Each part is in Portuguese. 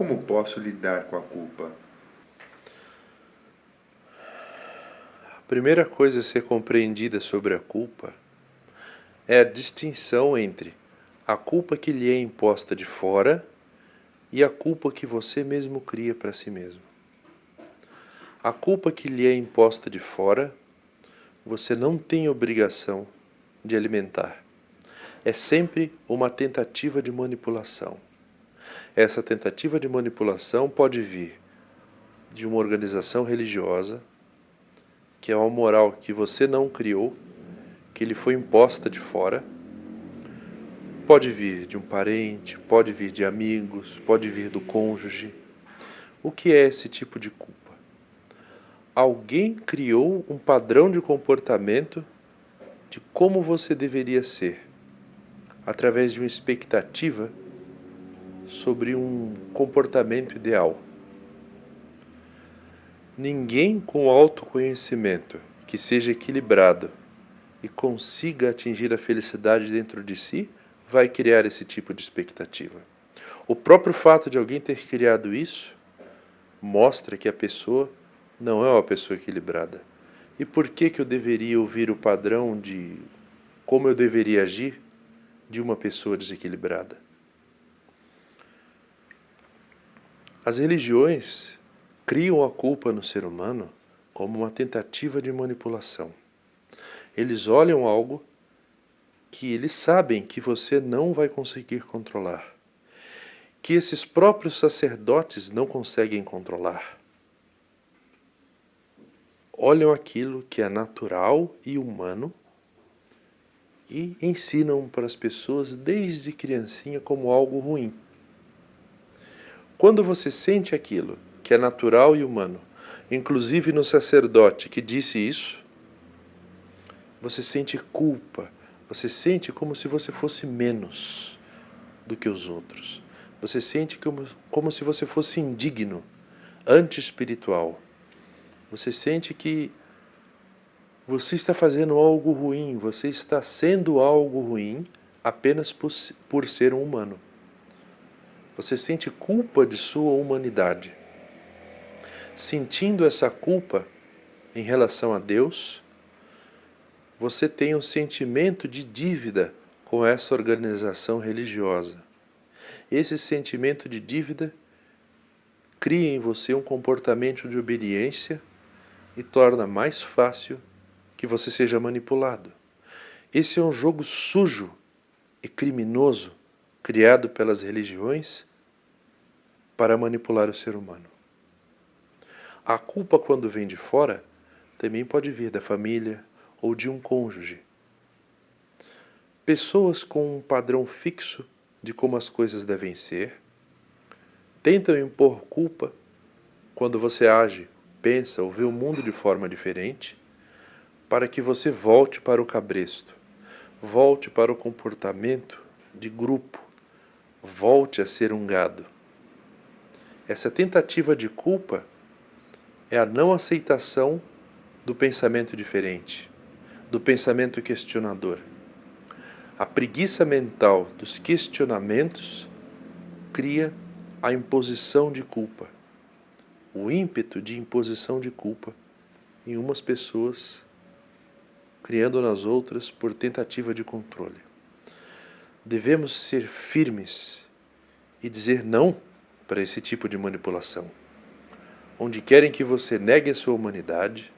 Como posso lidar com a culpa? A primeira coisa a ser compreendida sobre a culpa é a distinção entre a culpa que lhe é imposta de fora e a culpa que você mesmo cria para si mesmo. A culpa que lhe é imposta de fora, você não tem obrigação de alimentar. É sempre uma tentativa de manipulação. Essa tentativa de manipulação pode vir de uma organização religiosa, que é uma moral que você não criou, que lhe foi imposta de fora. Pode vir de um parente, pode vir de amigos, pode vir do cônjuge. O que é esse tipo de culpa? Alguém criou um padrão de comportamento de como você deveria ser, através de uma expectativa sobre um comportamento ideal. Ninguém com autoconhecimento que seja equilibrado e consiga atingir a felicidade dentro de si vai criar esse tipo de expectativa. O próprio fato de alguém ter criado isso mostra que a pessoa não é uma pessoa equilibrada. E por que eu deveria ouvir o padrão de como eu deveria agir de uma pessoa desequilibrada? As religiões criam a culpa no ser humano como uma tentativa de manipulação. Eles olham algo que eles sabem que você não vai conseguir controlar, que esses próprios sacerdotes não conseguem controlar. Olham aquilo que é natural e humano e ensinam para as pessoas desde criancinha como algo ruim. Quando você sente aquilo que é natural e humano, inclusive no sacerdote que disse isso, você sente culpa, você sente como se você fosse menos do que os outros. Você sente como se você fosse indigno, anti-espiritual. Você sente que você está fazendo algo ruim, você está sendo algo ruim apenas por ser um humano. Você sente culpa de sua humanidade. Sentindo essa culpa em relação a Deus, você tem um sentimento de dívida com essa organização religiosa. Esse sentimento de dívida cria em você um comportamento de obediência e torna mais fácil que você seja manipulado. Esse é um jogo sujo e criminoso criado pelas religiões para manipular o ser humano. A culpa, quando vem de fora, também pode vir da família ou de um cônjuge. Pessoas com um padrão fixo de como as coisas devem ser tentam impor culpa quando você age, pensa ou vê o mundo de forma diferente, para que você volte para o cabresto, volte para o comportamento de grupo, volte a ser um gado. Essa tentativa de culpa é a não aceitação do pensamento diferente, do pensamento questionador. A preguiça mental dos questionamentos cria a imposição de culpa, o ímpeto de imposição de culpa em umas pessoas, criando nas outras por tentativa de controle. Devemos ser firmes e dizer não para esse tipo de manipulação, onde querem que você negue a sua humanidade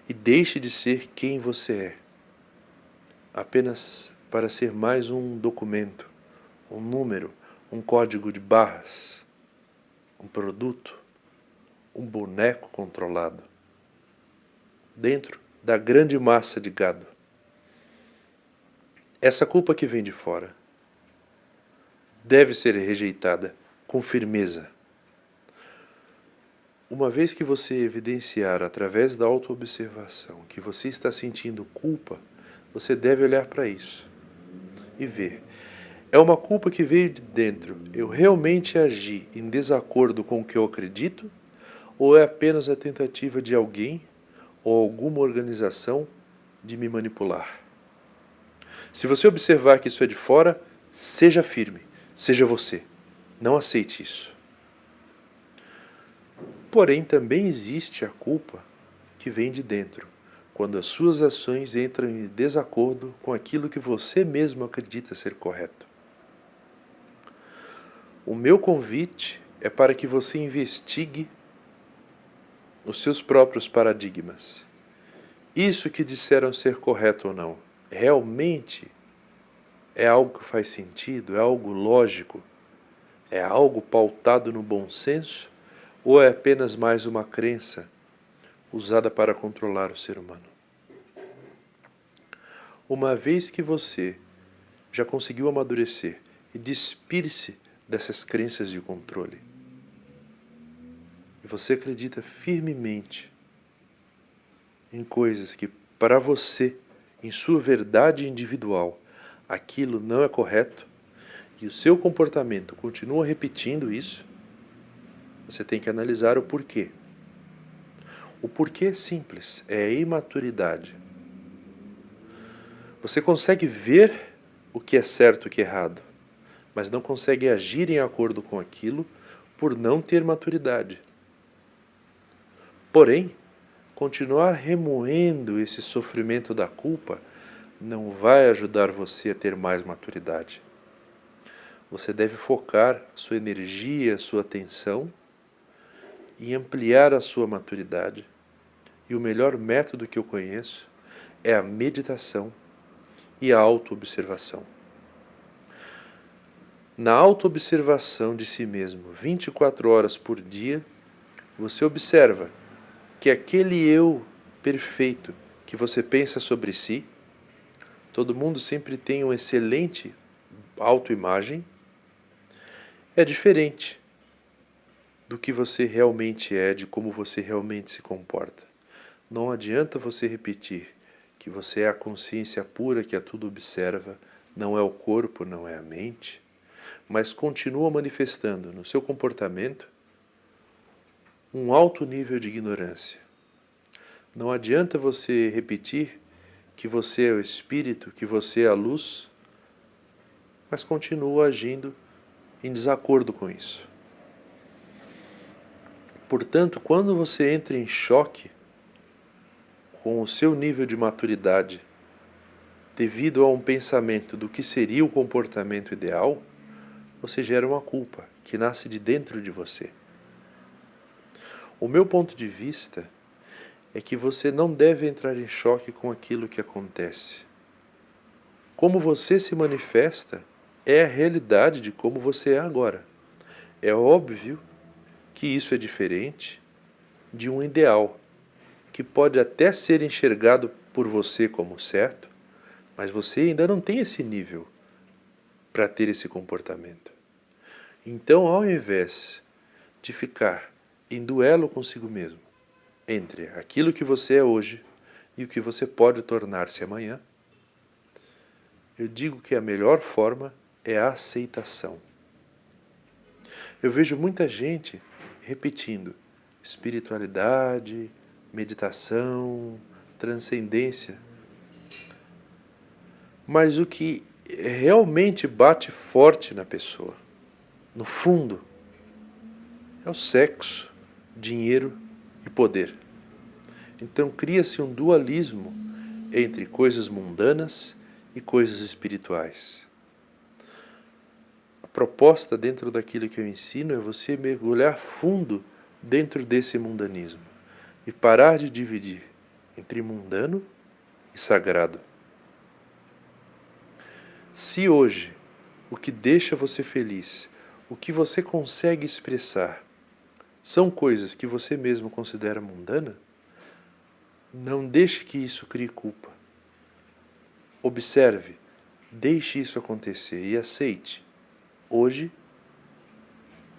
e deixe de ser quem você é, apenas para ser mais um documento, um número, um código de barras, um produto, um boneco controlado, dentro da grande massa de gado. Essa culpa que vem de fora deve ser rejeitada com firmeza. Uma vez que você evidenciar através da autoobservação que você está sentindo culpa, você deve olhar para isso e ver. É uma culpa que veio de dentro. Eu realmente agi em desacordo com o que eu acredito? Ou é apenas a tentativa de alguém ou alguma organização de me manipular? Se você observar que isso é de fora, seja firme, seja você. Não aceite isso. Porém, também existe a culpa que vem de dentro, quando as suas ações entram em desacordo com aquilo que você mesmo acredita ser correto. O meu convite é para que você investigue os seus próprios paradigmas. Isso que disseram ser correto ou não, realmente é algo que faz sentido? É algo lógico? É algo pautado no bom senso? Ou é apenas mais uma crença usada para controlar o ser humano? Uma vez que você já conseguiu amadurecer e despir-se dessas crenças de controle, e você acredita firmemente em coisas que, para você, em sua verdade individual, aquilo não é correto, e o seu comportamento continua repetindo isso, você tem que analisar o porquê. O porquê é simples, é a imaturidade. Você consegue ver o que é certo e o que é errado, mas não consegue agir em acordo com aquilo por não ter maturidade. Porém, continuar remoendo esse sofrimento da culpa não vai ajudar você a ter mais maturidade. Você deve focar sua energia, sua atenção em ampliar a sua maturidade. E o melhor método que eu conheço é a meditação e a autoobservação. Na autoobservação de si mesmo, 24 horas por dia, você observa que aquele eu perfeito que você pensa sobre si, todo mundo sempre tem uma excelente autoimagem, é diferente do que você realmente é, de como você realmente se comporta. Não adianta você repetir que você é a consciência pura que a tudo observa, não é o corpo, não é a mente, mas continua manifestando no seu comportamento um alto nível de ignorância. Não adianta você repetir que você é o espírito, que você é a luz, mas continua agindo em desacordo com isso. Portanto, quando você entra em choque com o seu nível de maturidade, devido a um pensamento do que seria o comportamento ideal, você gera uma culpa que nasce de dentro de você. O meu ponto de vista é que você não deve entrar em choque com aquilo que acontece. Como você se manifesta é a realidade de como você é agora. É óbvio que isso é diferente de um ideal, que pode até ser enxergado por você como certo, mas você ainda não tem esse nível para ter esse comportamento. Então, ao invés de ficar em duelo consigo mesmo, entre aquilo que você é hoje e o que você pode tornar-se amanhã, eu digo que a melhor forma é a aceitação. Eu vejo muita gente repetindo espiritualidade, meditação, transcendência. Mas o que realmente bate forte na pessoa, no fundo, é o sexo, dinheiro e poder. Então cria-se um dualismo entre coisas mundanas e coisas espirituais. A proposta dentro daquilo que eu ensino é você mergulhar fundo dentro desse mundanismo e parar de dividir entre mundano e sagrado. Se hoje o que deixa você feliz, o que você consegue expressar, são coisas que você mesmo considera mundana, não deixe que isso crie culpa. Observe, deixe isso acontecer e aceite. Hoje,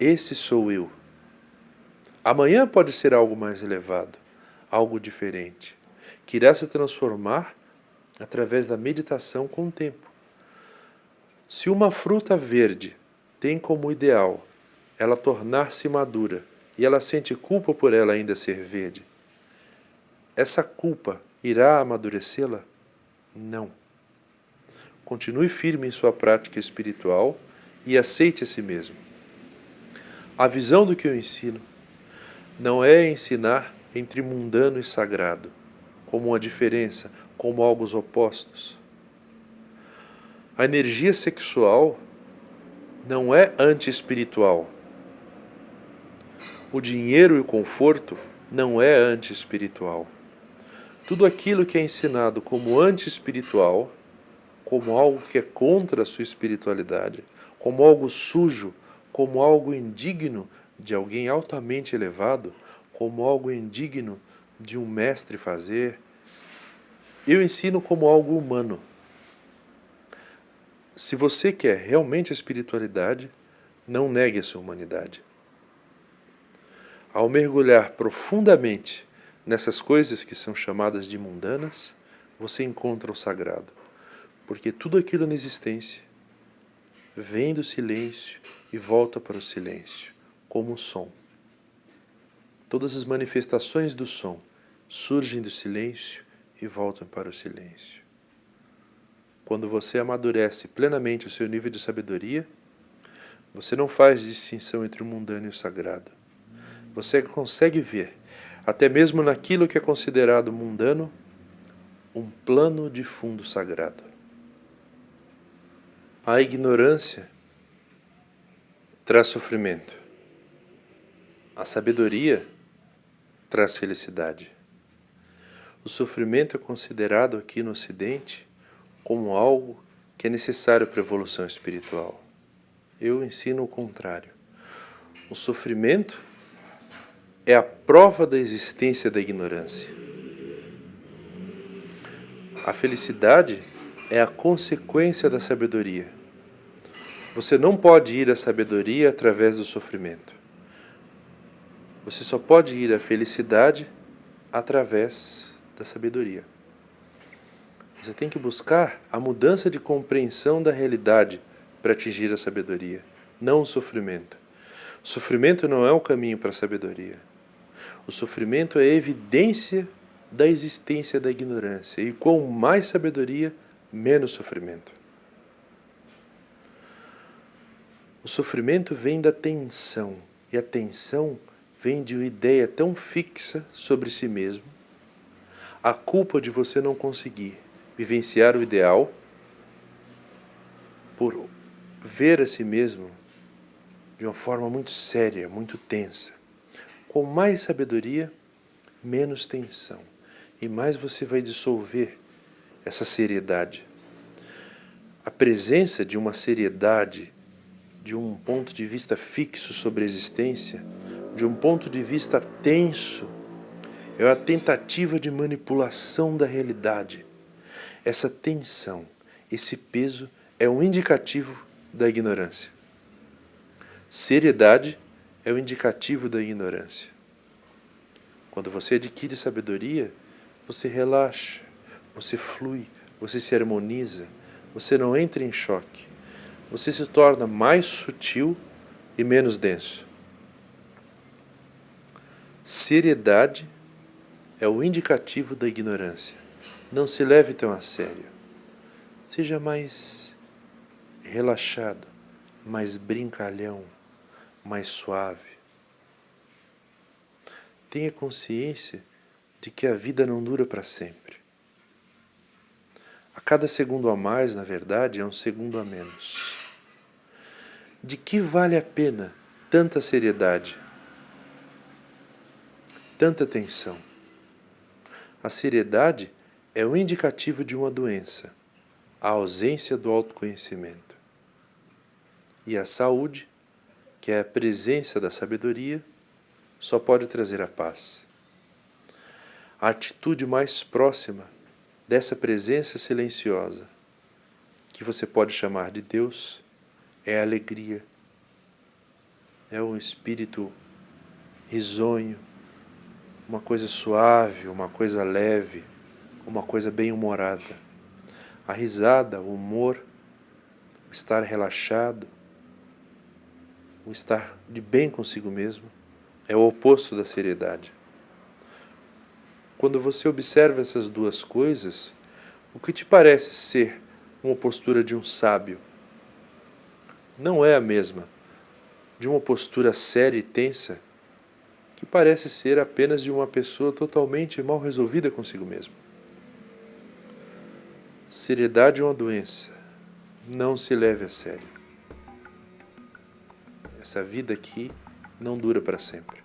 esse sou eu. Amanhã pode ser algo mais elevado, algo diferente, que irá se transformar através da meditação com o tempo. Se uma fruta verde tem como ideal ela tornar-se madura e ela sente culpa por ela ainda ser verde, essa culpa irá amadurecê-la? Não. Continue firme em sua prática espiritual e aceite a si mesmo. A visão do que eu ensino não é ensinar entre mundano e sagrado, como uma diferença, como algo opostos. A energia sexual não é anti-espiritual. O dinheiro e o conforto não é anti-espiritual. Tudo aquilo que é ensinado como anti-espiritual, como algo que é contra a sua espiritualidade, como algo sujo, como algo indigno de alguém altamente elevado, como algo indigno de um mestre fazer, eu ensino como algo humano. Se você quer realmente a espiritualidade, não negue a sua humanidade. Ao mergulhar profundamente nessas coisas que são chamadas de mundanas, você encontra o sagrado. Porque tudo aquilo na existência vem do silêncio e volta para o silêncio, como o som. Todas as manifestações do som surgem do silêncio e voltam para o silêncio. Quando você amadurece plenamente o seu nível de sabedoria, você não faz distinção entre o mundano e o sagrado. Você consegue ver, até mesmo naquilo que é considerado mundano, um plano de fundo sagrado. A ignorância traz sofrimento. A sabedoria traz felicidade. O sofrimento é considerado aqui no Ocidente como algo que é necessário para a evolução espiritual. Eu ensino o contrário. O sofrimento é a prova da existência da ignorância. A felicidade é a consequência da sabedoria. Você não pode ir à sabedoria através do sofrimento. Você só pode ir à felicidade através da sabedoria. Você tem que buscar a mudança de compreensão da realidade para atingir a sabedoria, não o sofrimento. O sofrimento não é o caminho para a sabedoria. O sofrimento é a evidência da existência da ignorância. E com mais sabedoria, menos sofrimento. O sofrimento vem da tensão. E a tensão vem de uma ideia tão fixa sobre si mesmo. A culpa de você não conseguir vivenciar o ideal por ver a si mesmo de uma forma muito séria, muito tensa. Com mais sabedoria, menos tensão. E mais você vai dissolver essa seriedade. A presença de uma seriedade, de um ponto de vista fixo sobre a existência, de um ponto de vista tenso, é uma tentativa de manipulação da realidade. Essa tensão, esse peso, é um indicativo da ignorância. Seriedade é o indicativo da ignorância. Quando você adquire sabedoria, você relaxa, você flui, você se harmoniza, você não entra em choque. Você se torna mais sutil e menos denso. Seriedade é o indicativo da ignorância. Não se leve tão a sério. Seja mais relaxado, mais brincalhão, mais suave. Tenha consciência de que a vida não dura para sempre. A cada segundo a mais, na verdade, é um segundo a menos. De que vale a pena tanta seriedade, tanta tensão? A seriedade é o indicativo de uma doença, a ausência do autoconhecimento. E a saúde, que é a presença da sabedoria, só pode trazer a paz. A atitude mais próxima dessa presença silenciosa, que você pode chamar de Deus, é a alegria. É um espírito risonho, uma coisa suave, uma coisa leve, uma coisa bem-humorada. A risada, o humor, o estar relaxado, o estar de bem consigo mesmo, é o oposto da seriedade. Quando você observa essas duas coisas, o que te parece ser uma postura de um sábio não é a mesma de uma postura séria e tensa que parece ser apenas de uma pessoa totalmente mal resolvida consigo mesma. Seriedade é uma doença. Não se leve a sério. Essa vida aqui não dura para sempre.